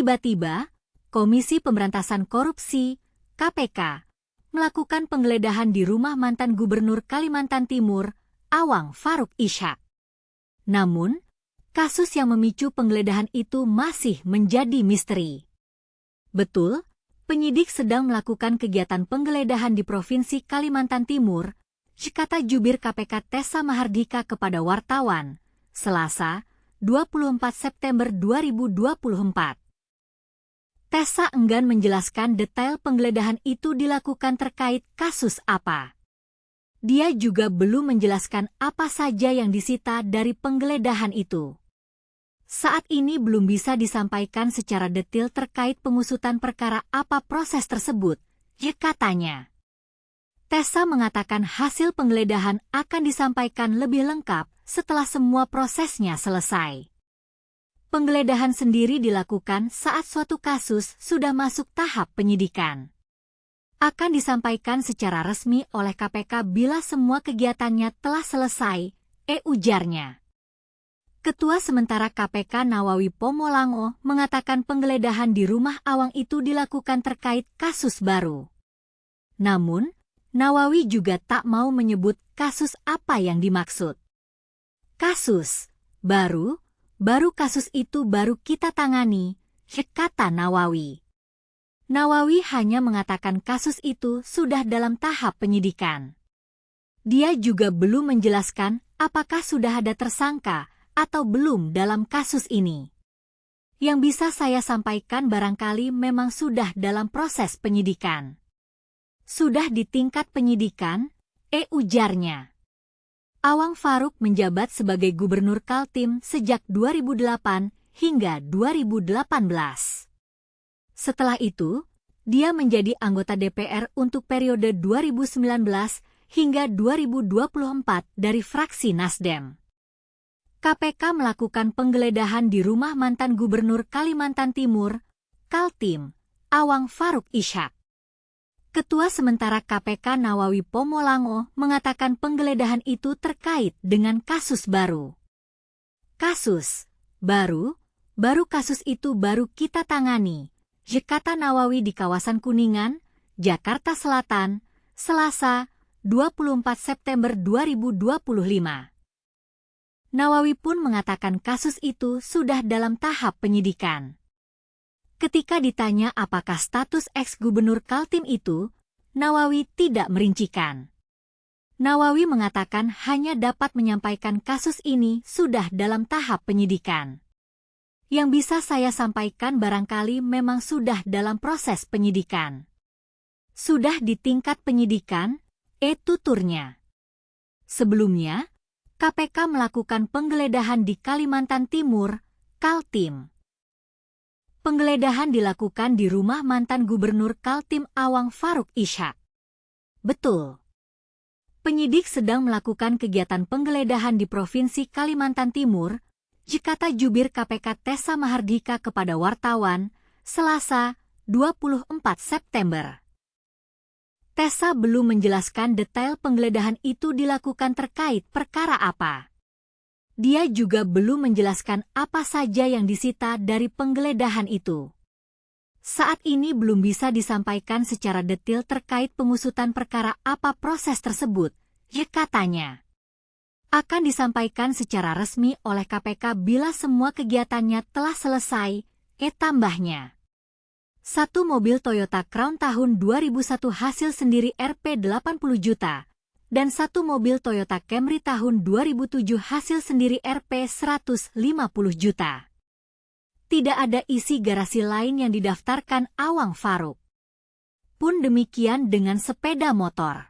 Tiba-tiba, Komisi Pemberantasan Korupsi, KPK, melakukan penggeledahan di rumah mantan Gubernur Kalimantan Timur, Awang Faruk Ishak. Namun, kasus yang memicu penggeledahan itu masih menjadi misteri. Betul, penyidik sedang melakukan kegiatan penggeledahan di Provinsi Kalimantan Timur, kata jubir KPK Tessa Mahardika kepada wartawan, Selasa, 24 September 2024. Tessa enggan menjelaskan detail penggeledahan itu dilakukan terkait kasus apa. Dia juga belum menjelaskan apa saja yang disita dari penggeledahan itu. Saat ini belum bisa disampaikan secara detail terkait pengusutan perkara apa proses tersebut, katanya. Tessa mengatakan hasil penggeledahan akan disampaikan lebih lengkap setelah semua prosesnya selesai. Penggeledahan sendiri dilakukan saat suatu kasus sudah masuk tahap penyidikan. Akan disampaikan secara resmi oleh KPK bila semua kegiatannya telah selesai, ujarnya. Ketua sementara KPK Nawawi Pomolango mengatakan penggeledahan di rumah Awang itu dilakukan terkait kasus baru. Namun, Nawawi juga tak mau menyebut kasus apa yang dimaksud. Kasus baru kasus itu baru kita tangani, kata Nawawi. Nawawi hanya mengatakan kasus itu sudah dalam tahap penyidikan. Dia juga belum menjelaskan apakah sudah ada tersangka atau belum dalam kasus ini. Yang bisa saya sampaikan barangkali memang sudah dalam proses penyidikan. Sudah di tingkat penyidikan, ujarnya. Awang Faruk menjabat sebagai Gubernur Kaltim sejak 2008 hingga 2018. Setelah itu, dia menjadi anggota DPR untuk periode 2019 hingga 2024 dari fraksi Nasdem. KPK melakukan penggeledahan di rumah mantan Gubernur Kalimantan Timur, Kaltim, Awang Faruk Ishak. Ketua sementara KPK Nawawi Pomolango mengatakan penggeledahan itu terkait dengan kasus baru. Kasus baru kasus itu baru kita tangani, kata Nawawi di kawasan Kuningan, Jakarta Selatan, Selasa, 24 September 2025. Nawawi pun mengatakan kasus itu sudah dalam tahap penyidikan. Ketika ditanya apakah status ex-gubernur Kaltim itu, Nawawi tidak merincikan. Nawawi mengatakan hanya dapat menyampaikan kasus ini sudah dalam tahap penyidikan. Yang bisa saya sampaikan barangkali memang sudah dalam proses penyidikan. Sudah di tingkat penyidikan, tuturnya. Sebelumnya, KPK melakukan penggeledahan di Kalimantan Timur, Kaltim. Penggeledahan dilakukan di rumah mantan Gubernur Kaltim Awang Faruk Ishak. Betul. Penyidik sedang melakukan kegiatan penggeledahan di Provinsi Kalimantan Timur, kata jubir KPK Tessa Mahardika kepada wartawan, Selasa, 24 September. Tessa belum menjelaskan detail penggeledahan itu dilakukan terkait perkara apa. Dia juga belum menjelaskan apa saja yang disita dari penggeledahan itu. Saat ini belum bisa disampaikan secara detail terkait pengusutan perkara apa proses tersebut, katanya. Akan disampaikan secara resmi oleh KPK bila semua kegiatannya telah selesai, tambahnya. Satu mobil Toyota Crown tahun 2001 hasil sendiri Rp 80 juta. Dan satu mobil Toyota Camry tahun 2007 hasil sendiri Rp 150 juta. Tidak ada isi garasi lain yang didaftarkan Awang Faruk. Pun demikian dengan sepeda motor.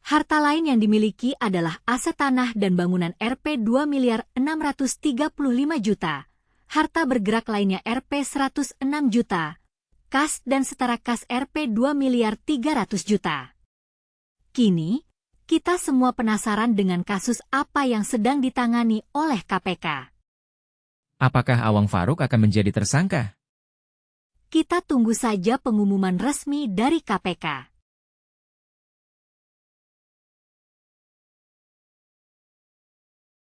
Harta lain yang dimiliki adalah aset tanah dan bangunan Rp 2 miliar 635 juta, harta bergerak lainnya Rp 106 juta, kas dan setara kas Rp 2 miliar 300 juta. Kini, kita semua penasaran dengan kasus apa yang sedang ditangani oleh KPK. Apakah Awang Faruk akan menjadi tersangka? Kita tunggu saja pengumuman resmi dari KPK.